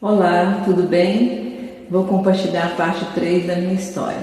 Olá, tudo bem? Vou compartilhar a parte 3 da minha história.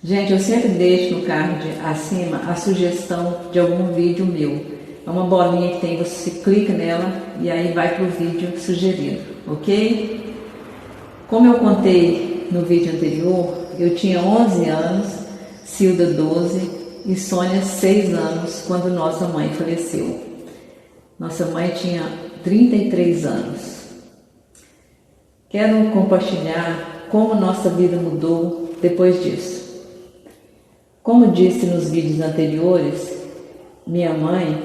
Gente, eu sempre deixo no card acima a sugestão de algum vídeo meu. É uma bolinha que tem, você clica nela e aí vai para o vídeo sugerido, ok? Como eu contei no vídeo anterior, eu tinha 11 anos, Cilda 12 e Sônia 6 anos quando nossa mãe faleceu. Nossa mãe tinha 33 anos. Quero compartilhar como nossa vida mudou depois disso. Como disse nos vídeos anteriores, minha mãe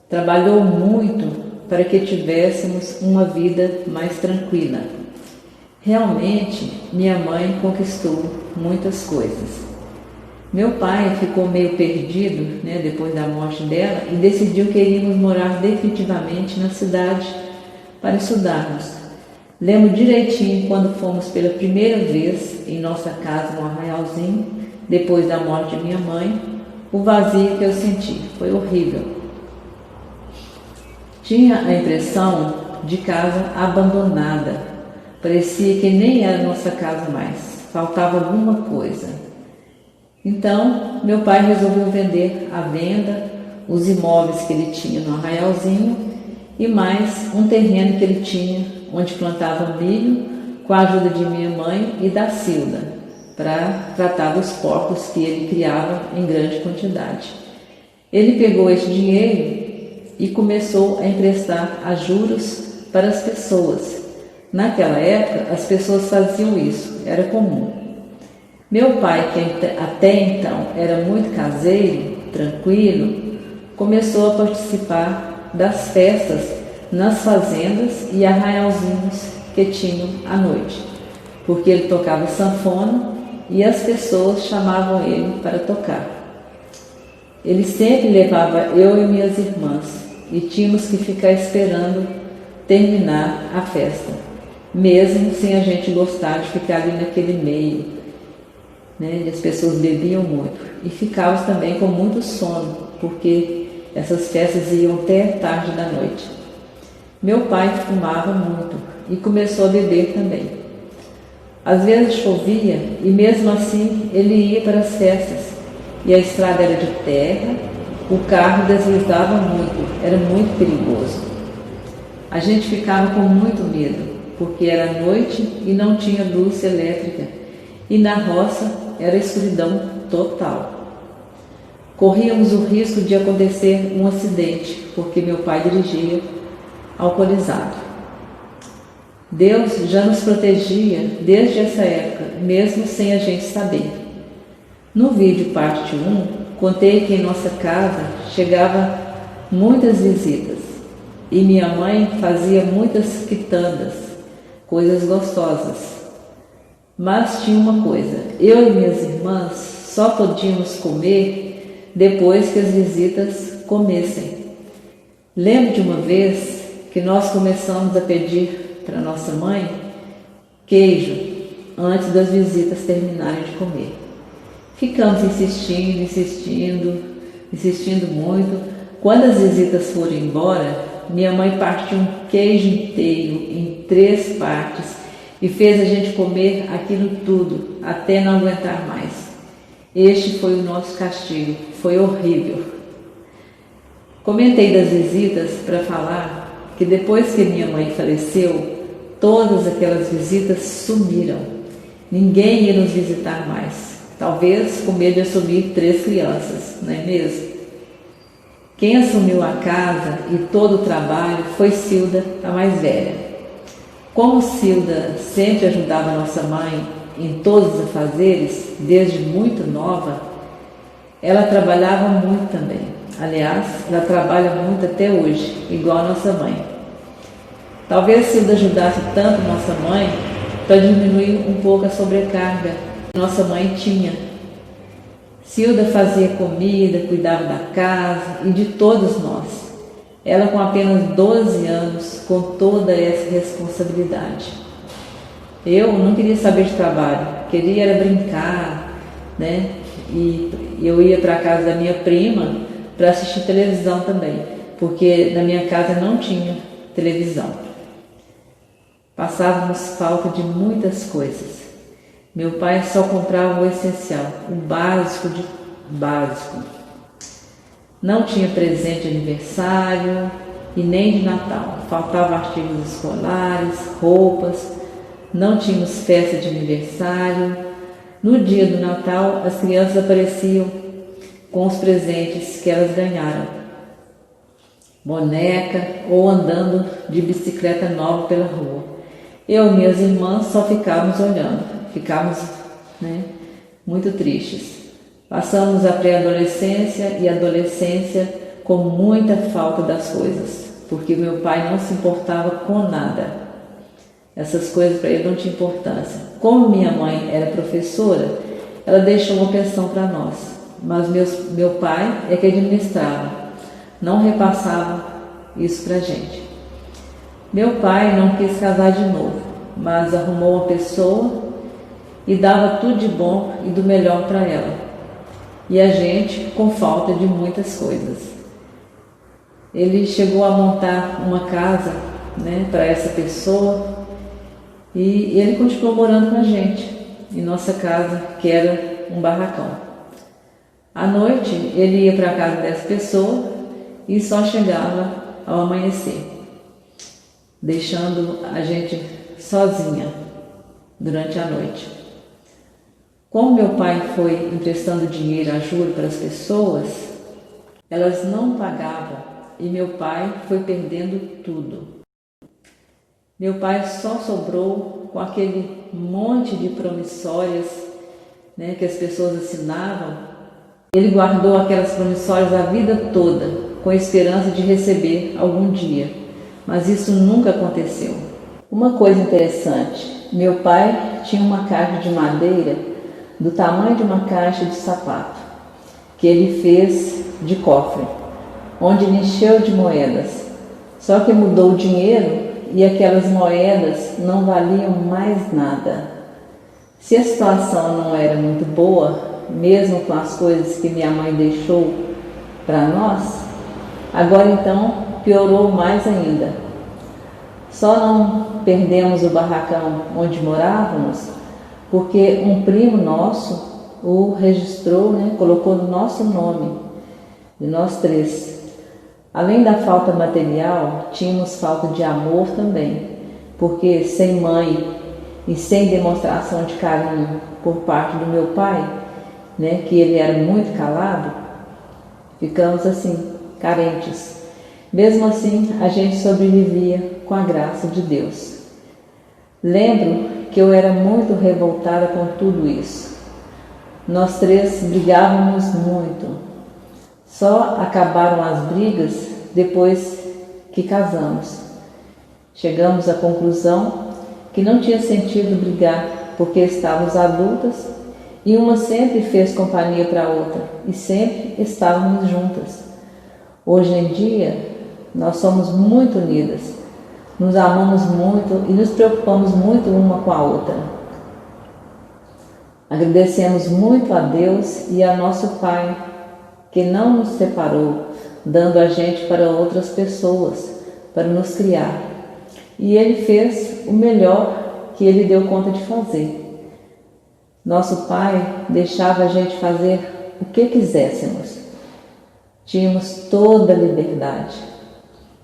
trabalhou muito para que tivéssemos uma vida mais tranquila. Realmente, minha mãe conquistou muitas coisas. Meu pai ficou meio perdido, depois da morte dela e decidiu que iríamos morar definitivamente na cidade para estudarmos. Lembro direitinho quando fomos pela primeira vez em nossa casa no Arraialzinho, depois da morte de minha mãe, o vazio que eu senti foi horrível. Tinha a impressão de casa abandonada, parecia que nem era nossa casa mais, faltava alguma coisa. Então, meu pai resolveu vender à venda os imóveis que ele tinha no Arraialzinho e mais um terreno que ele tinha onde plantava milho com a ajuda de minha mãe e da Cilda, para tratar dos porcos que ele criava em grande quantidade. Ele pegou esse dinheiro e começou a emprestar a juros para as pessoas. Naquela época, as pessoas faziam isso, era comum. Meu pai, que até então era muito caseiro, tranquilo, começou a participar das festas nas fazendas e arraialzinhos que tinham à noite, porque ele tocava sanfona e as pessoas chamavam ele para tocar. Ele sempre levava eu e minhas irmãs e tínhamos que ficar esperando terminar a festa, mesmo sem a gente gostar de ficar ali naquele meio, e as pessoas bebiam muito e ficávamos também com muito sono, porque essas festas iam até tarde da noite. Meu pai fumava muito e começou a beber também. Às vezes chovia e mesmo assim ele ia para as festas e a estrada era de terra, o carro deslizava muito, era muito perigoso. A gente ficava com muito medo, porque era noite e não tinha luz elétrica e na roça era escuridão total. Corríamos o risco de acontecer um acidente, porque meu pai dirigia alcoolizado. Deus já nos protegia desde essa época, mesmo sem a gente saber. No vídeo parte 1, contei que em nossa casa chegava muitas visitas e minha mãe fazia muitas quitandas, coisas gostosas. Mas tinha uma coisa, eu e minhas irmãs só podíamos comer depois que as visitas comessem. Lembro de uma vez que nós começamos a pedir para nossa mãe queijo antes das visitas terminarem de comer. Ficamos insistindo muito. Quando as visitas foram embora, minha mãe partiu um queijo inteiro em 3 partes e fez a gente comer aquilo tudo até não aguentar mais. Este foi o nosso castigo, foi horrível. Comentei das visitas para falar que depois que minha mãe faleceu, todas aquelas visitas sumiram. Ninguém ia nos visitar mais. Talvez com medo de assumir 3 crianças, não é mesmo? Quem assumiu a casa e todo o trabalho foi Cilda, a mais velha. Como Cilda sempre ajudava nossa mãe em todos os afazeres, desde muito nova, ela trabalhava muito também. Aliás, ela trabalha muito até hoje, igual a nossa mãe. Talvez Cilda ajudasse tanto nossa mãe para diminuir um pouco a sobrecarga que nossa mãe tinha. Cilda fazia comida, cuidava da casa e de todos nós. Ela com apenas 12 anos, com toda essa responsabilidade. Eu não queria saber de trabalho, queria era brincar, E eu ia para a casa da minha prima para assistir televisão também, porque na minha casa não tinha televisão. Passávamos falta de muitas coisas. Meu pai só comprava o essencial, o básico de básico. Não tinha presente de aniversário e nem de Natal. Faltavam artigos escolares, roupas, não tínhamos festa de aniversário. No dia do Natal, as crianças apareciam com os presentes que elas ganharam. Boneca ou andando de bicicleta nova pela rua. Eu e minhas irmãs só ficávamos olhando, ficávamos muito tristes. Passamos a pré-adolescência e adolescência com muita falta das coisas, porque meu pai não se importava com nada. Essas coisas para ele não tinham importância. Como minha mãe era professora, ela deixou uma pensão para nós, mas meu pai é que administrava, não repassava isso para a gente. Meu pai não quis casar de novo, mas arrumou uma pessoa e dava tudo de bom e do melhor para ela. E a gente com falta de muitas coisas. Ele chegou a montar uma casa para essa pessoa e ele continuou morando com a gente em nossa casa, que era um barracão. À noite ele ia para a casa dessa pessoa e só chegava ao amanhecer, deixando a gente sozinha durante a noite. Como meu pai foi emprestando dinheiro a juros para as pessoas, elas não pagavam e meu pai foi perdendo tudo. Meu pai só sobrou com aquele monte de promissórias que as pessoas assinavam. Ele guardou aquelas promissórias a vida toda, com a esperança de receber algum dia, mas isso nunca aconteceu. Uma coisa interessante, meu pai tinha uma caixa de madeira do tamanho de uma caixa de sapato, que ele fez de cofre, onde ele encheu de moedas. Só que mudou o dinheiro e aquelas moedas não valiam mais nada. Se a situação não era muito boa, mesmo com as coisas que minha mãe deixou para nós, agora então piorou mais ainda. Só não perdemos o barracão onde morávamos porque um primo nosso o registrou, colocou no nosso nome, de nós três. Além da falta material, tínhamos falta de amor também, porque sem mãe e sem demonstração de carinho por parte do meu pai, que ele era muito calado, ficamos assim, carentes. Mesmo assim, a gente sobrevivia com a graça de Deus. Lembro que eu era muito revoltada com tudo isso. Nós três brigávamos muito. Só acabaram as brigas depois que casamos. Chegamos à conclusão que não tinha sentido brigar, porque estávamos adultas e uma sempre fez companhia para a outra e sempre estávamos juntas. Hoje em dia, nós somos muito unidas, nos amamos muito e nos preocupamos muito uma com a outra. Agradecemos muito a Deus e a nosso Pai, que não nos separou, dando a gente para outras pessoas, para nos criar. E Ele fez o melhor que Ele deu conta de fazer. Nosso Pai deixava a gente fazer o que quiséssemos. Tínhamos toda a liberdade,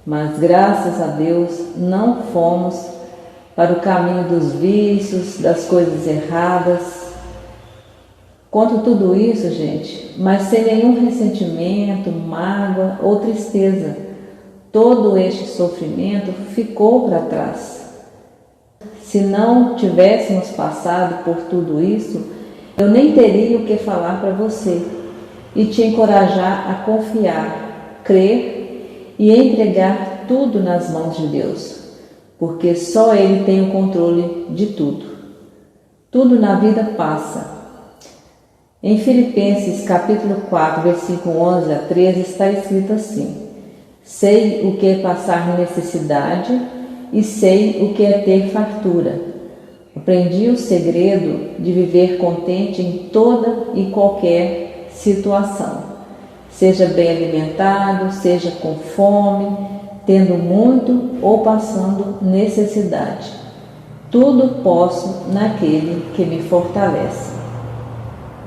mas graças a Deus não fomos para o caminho dos vícios, das coisas erradas. Conto tudo isso, gente, mas sem nenhum ressentimento, mágoa ou tristeza. Todo este sofrimento ficou para trás. Se não tivéssemos passado por tudo isso, eu nem teria o que falar para você e te encorajar a confiar, crer e entregar tudo nas mãos de Deus, porque só Ele tem o controle de tudo. Tudo na vida passa. Em Filipenses capítulo 4, versículo 11 a 13 está escrito assim: sei o que é passar necessidade e sei o que é ter fartura. Aprendi o segredo de viver contente em toda e qualquer situação. Seja bem alimentado, seja com fome, tendo muito ou passando necessidade. Tudo posso naquele que me fortalece.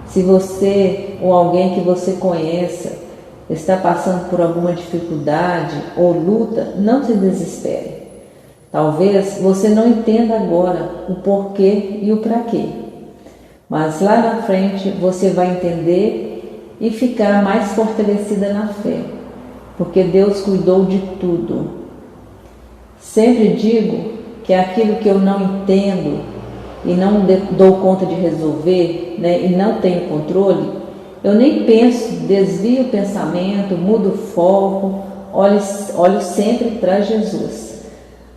Se você ou alguém que você conheça está passando por alguma dificuldade ou luta, não se desespere. Talvez você não entenda agora o porquê e o para quê, mas lá na frente você vai entender e ficar mais fortalecida na fé, porque Deus cuidou de tudo. Sempre digo que aquilo que eu não entendo e não dou conta de resolver, e não tenho controle, eu nem penso, desvio o pensamento, mudo o foco, olho sempre para Jesus.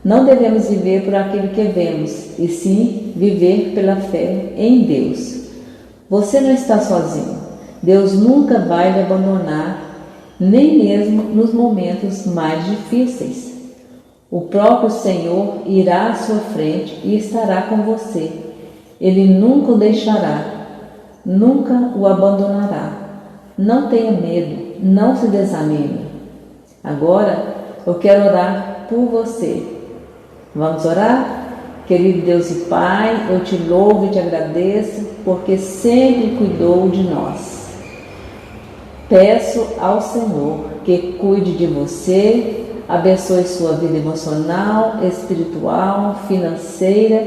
Não devemos viver por aquilo que vemos, e sim viver pela fé em Deus. Você não está sozinho. Deus nunca vai lhe abandonar, nem mesmo nos momentos mais difíceis. O próprio Senhor irá à sua frente e estará com você. Ele nunca o deixará, nunca o abandonará. Não tenha medo, não se desanime. Agora eu quero orar por você. Vamos orar? Querido Deus e Pai, eu te louvo e te agradeço porque sempre cuidou de nós. Peço ao Senhor que cuide de você, abençoe sua vida emocional, espiritual, financeira,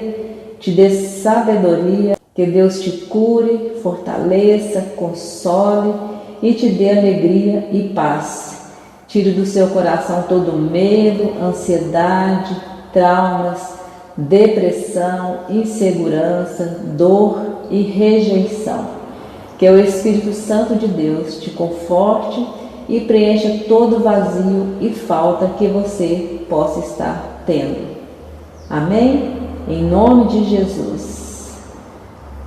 te dê sabedoria, que Deus te cure, fortaleça, console e te dê alegria e paz. Tire do seu coração todo medo, ansiedade, traumas, depressão, insegurança, dor e rejeição. Que o Espírito Santo de Deus te conforte e preencha todo o vazio e falta que você possa estar tendo. Amém? Em nome de Jesus.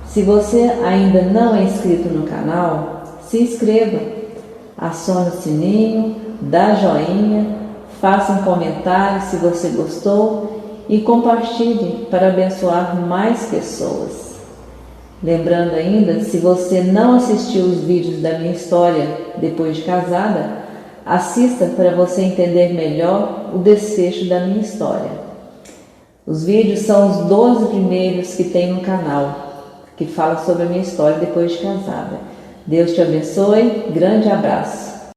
Se você ainda não é inscrito no canal, se inscreva, acione o sininho, dá joinha, faça um comentário se você gostou e compartilhe para abençoar mais pessoas. Lembrando ainda, se você não assistiu os vídeos da minha história depois de casada, assista para você entender melhor o desfecho da minha história. Os vídeos são os 12 primeiros que tem no canal, que fala sobre a minha história depois de casada. Deus te abençoe, grande abraço.